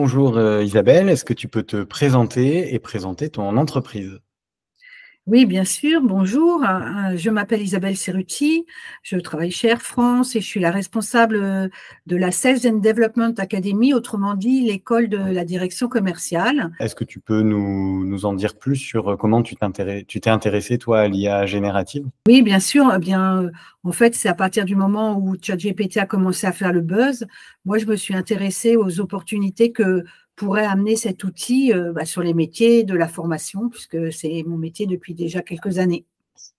Bonjour Isabelle, est-ce que tu peux te présenter et présenter ton entreprise? Oui, bien sûr. Bonjour. Je m'appelle Isabelle Cerruti. Je travaille chez Air France et je suis la responsable de la Sales and Development Academy, autrement dit l'école de la direction commerciale. Est-ce que tu peux nous en dire plus sur comment tu t'es intéressé toi à l'IA générative? Oui, bien sûr. Eh bien, en fait, c'est à partir du moment où ChatGPT a commencé à faire le buzz, moi, je me suis intéressée aux opportunités que pourrait amener cet outil sur les métiers de la formation, puisque c'est mon métier depuis déjà quelques années.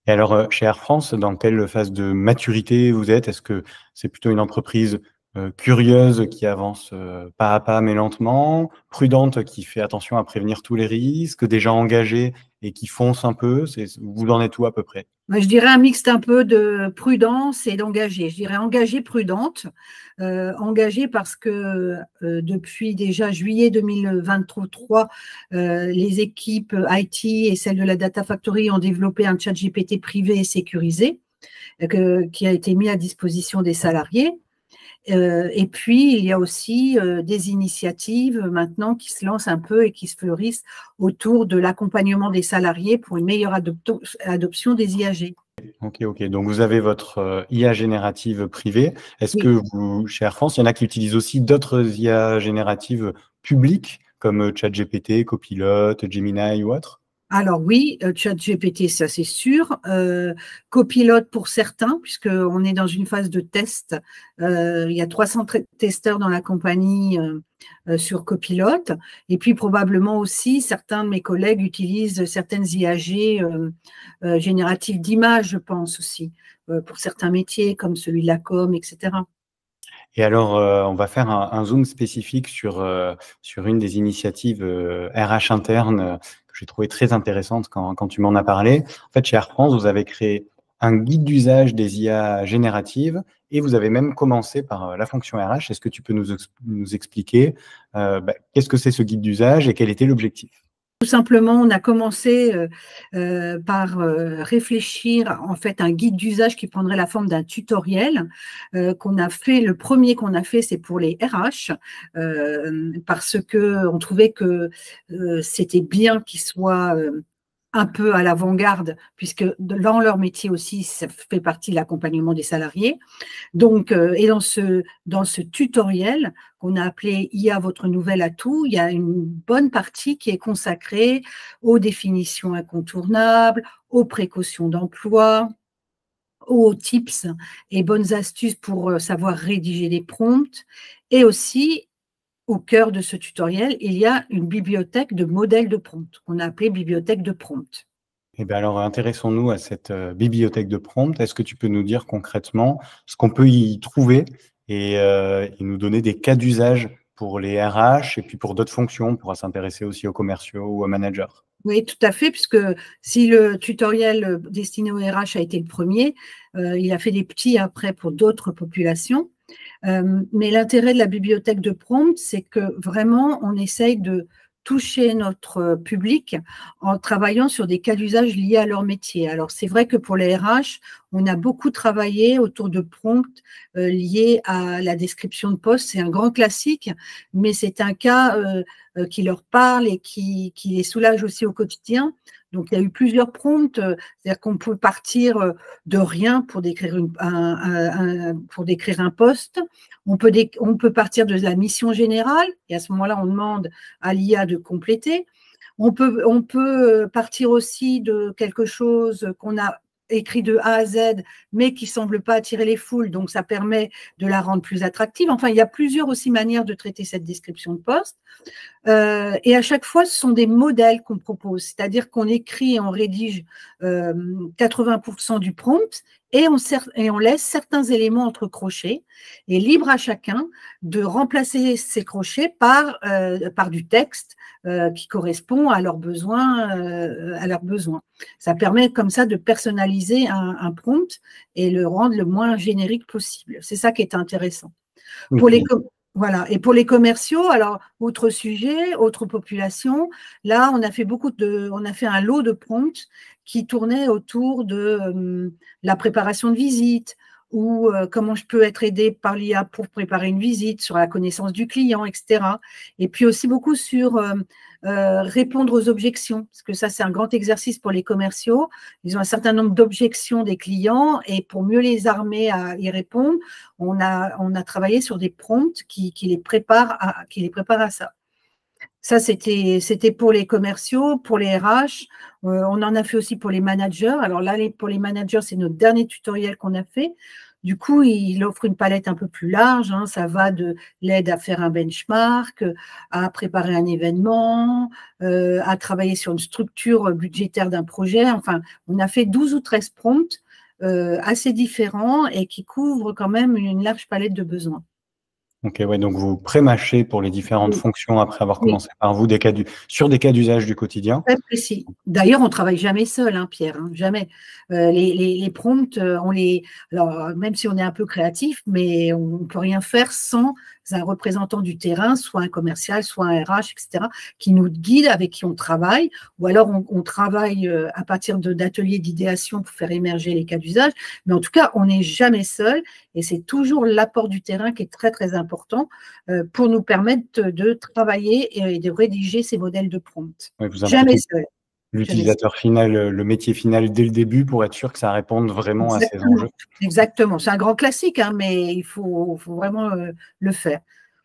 Et alors chez Air France, dans quelle phase de maturité vous êtes? Est-ce que c'est plutôt une entreprise curieuse qui avance pas à pas mais lentement, prudente qui fait attention à prévenir tous les risques, déjà engagée et qui fonce un peu? Vous en êtes où à peu près? Je dirais un mixte un peu de prudence et d'engagée. Je dirais engagée, prudente. Engagée parce que depuis déjà juillet 2023, les équipes IT et celles de la Data Factory ont développé un chat GPT privé et sécurisé qui a été mis à disposition des salariés. Et puis, il y a aussi des initiatives maintenant qui se lancent un peu et qui se fleurissent autour de l'accompagnement des salariés pour une meilleure adoption des IAG. Ok, ok. Donc vous avez votre IA générative privée. Est-ce que Oui. vous, chez Air France, il y en a qui utilisent aussi d'autres IA génératives publiques comme ChatGPT, Copilot, Gemini ou autres? Alors oui, ChatGPT, ça c'est sûr. Copilote pour certains, puisqu'on est dans une phase de test. Il y a 300 testeurs dans la compagnie sur Copilote. Et puis probablement aussi, certains de mes collègues utilisent certaines IAG génératives d'images, je pense aussi, pour certains métiers comme celui de la com, etc. Et alors, on va faire un zoom spécifique sur une des initiatives RH interne que j'ai trouvé très intéressante quand tu m'en as parlé. En fait, chez Air France, vous avez créé un guide d'usage des IA génératives et vous avez même commencé par la fonction RH. Est-ce que tu peux nous expliquer qu'est-ce que c'est ce guide d'usage et quel était l'objectif? Tout simplement, on a commencé par réfléchir en fait un guide d'usage qui prendrait la forme d'un tutoriel qu'on a fait. Le premier qu'on a fait, c'est pour les RH parce que on trouvait que c'était bien qu'ils soient un peu à l'avant-garde, puisque dans leur métier aussi, ça fait partie de l'accompagnement des salariés. Donc, et dans ce tutoriel qu'on a appelé IA, votre nouvel atout, il y a une bonne partie qui est consacrée aux définitions incontournables, aux précautions d'emploi, aux tips et bonnes astuces pour savoir rédiger des prompts. Et aussi, au cœur de ce tutoriel, il y a une bibliothèque de modèles de prompts qu'on a appelée bibliothèque de prompts. Eh bien alors, intéressons-nous à cette bibliothèque de prompts. Est-ce que tu peux nous dire concrètement ce qu'on peut y trouver et nous donner des cas d'usage pour les RH et puis pour d'autres fonctions, on pourra s'intéresser aussi aux commerciaux ou aux managers. Oui, tout à fait, puisque si le tutoriel destiné aux RH a été le premier, il a fait des petits après pour d'autres populations. Mais l'intérêt de la bibliothèque de prompt, c'est que vraiment, on essaye de toucher notre public en travaillant sur des cas d'usage liés à leur métier. Alors, c'est vrai que pour les RH, on a beaucoup travaillé autour de prompts liés à la description de poste. C'est un grand classique, mais c'est un cas qui leur parle et qui les soulage aussi au quotidien. Donc, il y a eu plusieurs prompts, c'est-à-dire qu'on peut partir de rien pour décrire, pour décrire un poste. On peut partir de la mission générale, et à ce moment-là, on demande à l'IA de compléter. On peut partir aussi de quelque chose qu'on a écrit de A à Z, mais qui ne semble pas attirer les foules, donc ça permet de la rendre plus attractive. Enfin, il y a plusieurs aussi manières de traiter cette description de poste. Et à chaque fois, ce sont des modèles qu'on propose, c'est-à-dire qu'on écrit et on rédige 80% du prompt et on laisse certains éléments entre crochets, et libre à chacun de remplacer ces crochets par du texte qui correspond à leurs besoins. Ça permet comme ça de personnaliser un prompt et le rendre le moins générique possible. C'est ça qui est intéressant. Pour les, Ok. voilà. Et pour les commerciaux, alors, autre sujet, autre population, là, on a fait un lot de prompts qui tournaient autour de la préparation de visite, ou comment je peux être aidée par l'IA pour préparer une visite, sur la connaissance du client, etc. Et puis aussi beaucoup sur répondre aux objections, parce que ça, c'est un grand exercice pour les commerciaux. Ils ont un certain nombre d'objections des clients et pour mieux les armer à y répondre, on a travaillé sur des prompts qui les préparent à ça. Ça, c'était pour les commerciaux, pour les RH. On en a fait aussi pour les managers. Alors là, pour les managers, c'est notre dernier tutoriel qu'on a fait. Du coup, il offre une palette un peu plus large. Hein. Ça va de l'aide à faire un benchmark, à préparer un événement, à travailler sur une structure budgétaire d'un projet. Enfin, on a fait 12 ou 13 prompts assez différents et qui couvrent quand même une large palette de besoins. Ok, ouais, donc vous pré-mâchez pour les différentes fonctions après avoir commencé par vous sur des cas d'usage du quotidien. Très précis. D'ailleurs, on ne travaille jamais seul, hein, Pierre, hein, jamais. Les prompts, alors, même si on est un peu créatif, mais on ne peut rien faire sans un représentant du terrain, soit un commercial, soit un RH, etc., qui nous guide, avec qui on travaille, ou alors on travaille à partir d'ateliers d'idéation pour faire émerger les cas d'usage. Mais en tout cas, on n'est jamais seul et c'est toujours l'apport du terrain qui est très, très important pour nous permettre de travailler et de rédiger ces modèles de prompt. Ouais, vous Jamais seul. L'utilisateur final, le métier final dès le début pour être sûr que ça réponde vraiment à ces enjeux. Exactement. C'est un grand classique, hein, mais il faut vraiment le faire.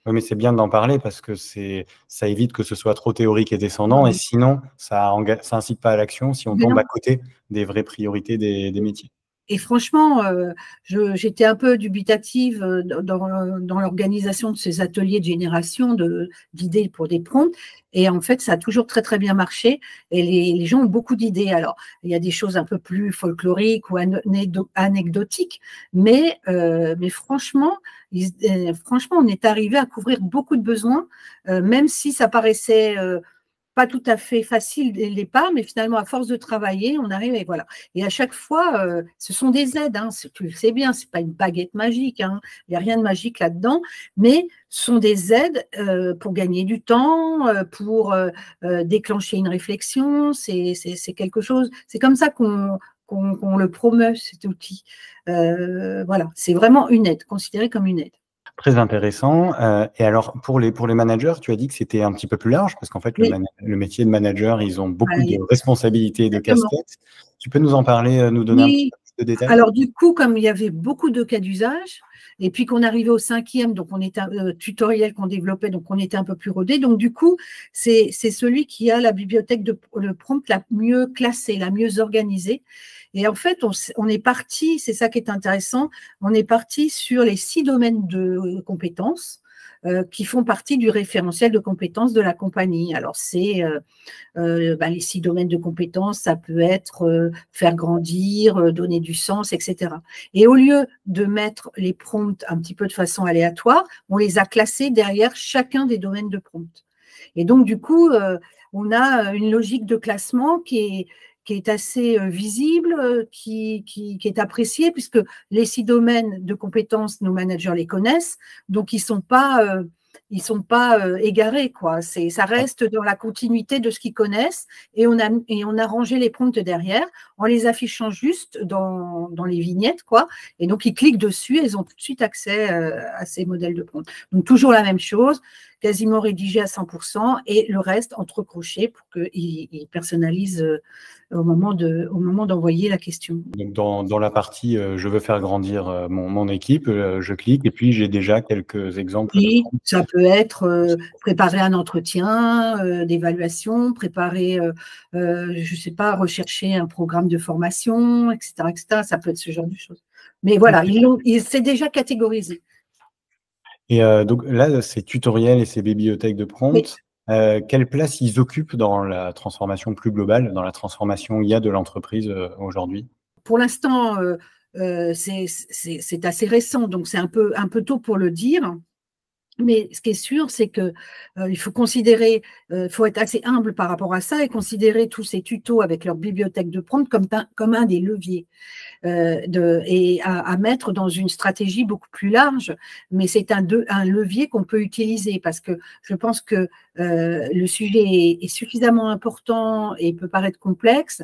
Oui, mais c'est bien d'en parler parce que ça évite que ce soit trop théorique et descendant. Et sinon, ça incite pas à l'action si on tombe à côté des vraies priorités des métiers. Et franchement, j'étais un peu dubitative dans l'organisation de ces ateliers de génération d'idées pour des prompts. Et en fait, ça a toujours très, très bien marché. Et les gens ont beaucoup d'idées. Alors, il y a des choses un peu plus folkloriques ou anecdotiques. Mais franchement, on est arrivé à couvrir beaucoup de besoins, même si ça paraissait pas tout à fait facile dès le départ, mais finalement, à force de travailler, on arrive et voilà. Et à chaque fois, ce sont des aides, hein, tu le sais bien, c'est pas une baguette magique, hein, il n'y a rien de magique là-dedans, mais ce sont des aides pour gagner du temps, pour déclencher une réflexion, c'est quelque chose, c'est comme ça qu'on le promeut, cet outil. Voilà, c'est vraiment une aide, considéré comme une aide. Très intéressant. Et alors, pour les managers, tu as dit que c'était un petit peu plus large, parce qu'en fait, le métier de manager, ils ont beaucoup de responsabilités et de casquettes. Tu peux nous en parler, nous donner un petit peu plus de détails? Alors, du coup, comme il y avait beaucoup de cas d'usage, et puis qu'on arrivait au 5e, donc on était tutoriel qu'on développait, donc on était un peu plus rodé. Donc, du coup, c'est celui qui a la bibliothèque de prompt la mieux classée, la mieux organisée. Et en fait, on est parti, c'est ça qui est intéressant, on est parti sur les 6 domaines de compétences qui font partie du référentiel de compétences de la compagnie. Alors, c'est les 6 domaines de compétences, ça peut être faire grandir, donner du sens, etc. Et au lieu de mettre les prompts un petit peu de façon aléatoire, on les a classés derrière chacun des domaines de prompt. Et donc, du coup, on a une logique de classement qui est assez visible, qui est appréciée, puisque les 6 domaines de compétences, nos managers les connaissent, donc ils sont pas égarés, quoi. Ça reste dans la continuité de ce qu'ils connaissent, et on a rangé les prompts derrière en les affichant juste dans les vignettes, quoi. Et donc ils cliquent dessus et ils ont tout de suite accès à ces modèles de prompts. Donc toujours la même chose, quasiment rédigé à 100% et le reste entre crochets pour qu'ils personnalisent au moment d'envoyer la question. Donc dans la partie je veux faire grandir mon équipe, je clique et puis j'ai déjà quelques exemples. Oui, ça peut être préparer un entretien d'évaluation, préparer, je ne sais pas, rechercher un programme de formation, etc., etc. Ça peut être ce genre de choses. Mais voilà, c'est déjà catégorisé. Et donc là, ces tutoriels et ces bibliothèques de prompts, quelle place ils occupent dans la transformation plus globale, dans la transformation IA de l'entreprise aujourd'hui? Pour l'instant, c'est assez récent, donc c'est un peu tôt pour le dire. Mais ce qui est sûr, c'est que il faut considérer, faut être assez humble par rapport à ça et considérer tous ces tutos avec leur bibliothèque de prompt comme un des leviers. Et à mettre dans une stratégie beaucoup plus large, mais c'est un levier qu'on peut utiliser parce que je pense que le sujet est suffisamment important et peut paraître complexe,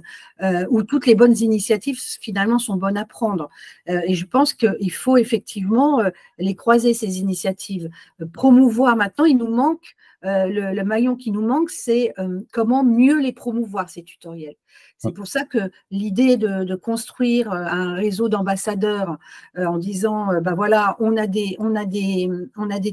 où toutes les bonnes initiatives finalement sont bonnes à prendre. Et je pense qu'il faut effectivement les croiser, ces initiatives, promouvoir. Maintenant, il nous manque, le maillon qui nous manque, c'est comment mieux les promouvoir, ces tutoriels. C'est pour ça que l'idée de construire un réseau d'ambassadeurs en disant, ben voilà, on a des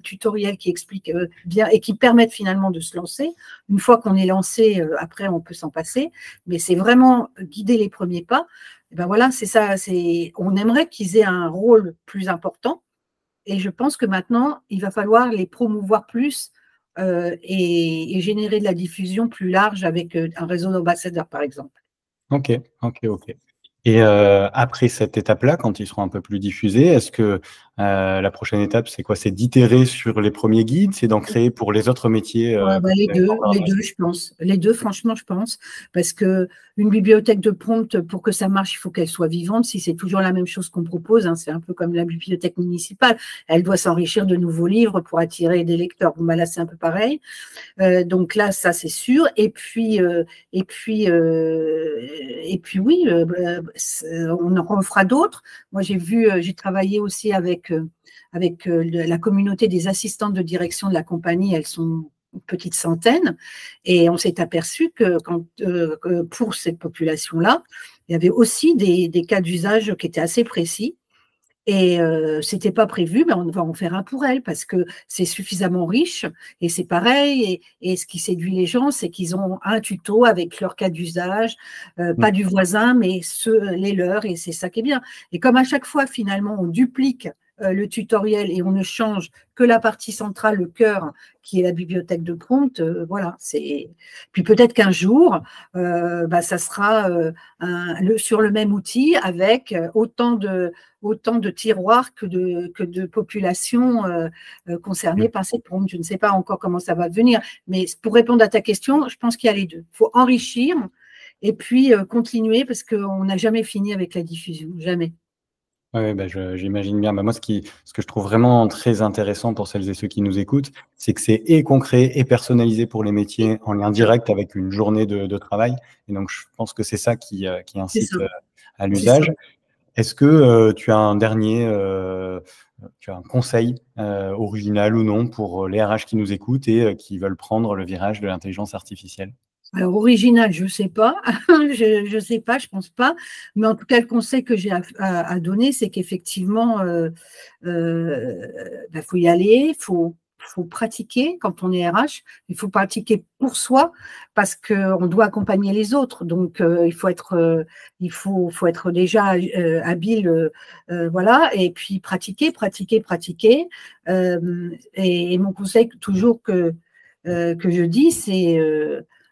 tutoriels qui expliquent bien et qui permettent finalement de se lancer. Une fois qu'on est lancé, après, on peut s'en passer. Mais c'est vraiment guider les premiers pas. Et ben voilà, c'est ça. On aimerait qu'ils aient un rôle plus important. Et je pense que maintenant, il va falloir les promouvoir plus et générer de la diffusion plus large avec un réseau d'ambassadeurs, par exemple. Ok, ok, ok. Et après cette étape-là, quand ils seront un peu plus diffusés, est-ce que la prochaine étape, c'est quoi? C'est d'itérer sur les premiers guides, c'est d'en créer pour les autres métiers Ouais, bah, que vous avez les deux, je pense. Les deux, franchement, je pense. Parce que une bibliothèque de prompt, pour que ça marche, il faut qu'elle soit vivante. Si c'est toujours la même chose qu'on propose, hein, c'est un peu comme la bibliothèque municipale. Elle doit s'enrichir de nouveaux livres pour attirer des lecteurs. Bon, bah, là, c'est un peu pareil. Donc là, ça, c'est sûr. Et puis oui, on en refera d'autres. Moi, j'ai travaillé aussi avec la communauté des assistantes de direction de la compagnie. Elles sont une petite centaine, et on s'est aperçu que pour cette population-là, il y avait aussi des cas d'usage qui étaient assez précis. Et c'était pas prévu, mais on va en faire un pour elle parce que c'est suffisamment riche. Et c'est pareil. Et ce qui séduit les gens, c'est qu'ils ont un tuto avec leur cas d'usage, pas du voisin, mais les leurs. Et c'est ça qui est bien. Et comme à chaque fois, finalement, on duplique le tutoriel et on ne change que la partie centrale, le cœur, qui est la bibliothèque de prompt, voilà. Puis peut-être qu'un jour, ça sera sur le même outil avec autant de tiroirs que de populations concernées par cette prompt. Je ne sais pas encore comment ça va devenir, mais pour répondre à ta question, je pense qu'il y a les deux. Il faut enrichir et puis continuer parce qu'on n'a jamais fini avec la diffusion, jamais. Oui, bah, j'imagine bien. Bah, moi, ce que je trouve vraiment très intéressant pour celles et ceux qui nous écoutent, c'est que c'est et concret et personnalisé pour les métiers en lien direct avec une journée de travail. Et donc, je pense que c'est ça qui C'est incite ça. à C'est ça. l'usage. Est-ce que tu as tu as un conseil original ou non pour les RH qui nous écoutent et qui veulent prendre le virage de l'intelligence artificielle? Alors, original, je ne sais pas, je ne sais pas, je ne pense pas, mais en tout cas, le conseil que j'ai à donner, c'est qu'effectivement, faut y aller, faut pratiquer quand on est RH, il faut pratiquer pour soi parce qu'on doit accompagner les autres, donc il faut être déjà habile, voilà, et puis pratiquer, et mon conseil toujours que je dis, c'est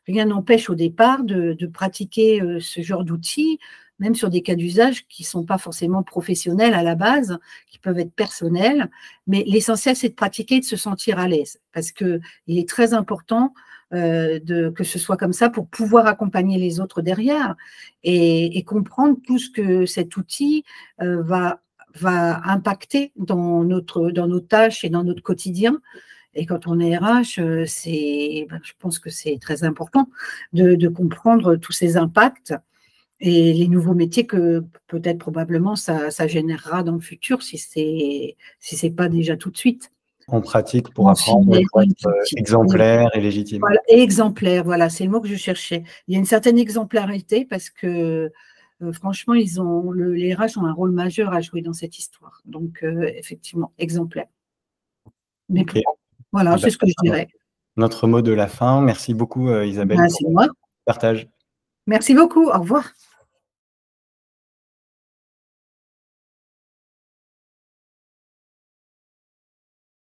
rien n'empêche au départ de pratiquer ce genre d'outils, même sur des cas d'usage qui ne sont pas forcément professionnels à la base, qui peuvent être personnels. Mais l'essentiel, c'est de pratiquer et de se sentir à l'aise, parce qu'il est très important que ce soit comme ça pour pouvoir accompagner les autres derrière et comprendre tout ce que cet outil va impacter dans nos tâches et dans notre quotidien. Et quand on est RH, je pense que c'est très important de comprendre tous ces impacts et les nouveaux métiers que peut-être probablement ça générera dans le futur si c'est pas déjà tout de suite. On pratique pour En apprendre et filière, pour être exemplaire et légitime. voilà, exemplaire, voilà, c'est le mot que je cherchais. Il y a une certaine exemplarité parce que franchement, les RH ont un rôle majeur à jouer dans cette histoire. Donc, effectivement, exemplaire. Mais Ok. voilà, Eh ben, c'est ce que je dirais. notre mot de la fin. Merci beaucoup, Isabelle, Ben, pour c'est moi. le partage. Merci beaucoup. Au revoir.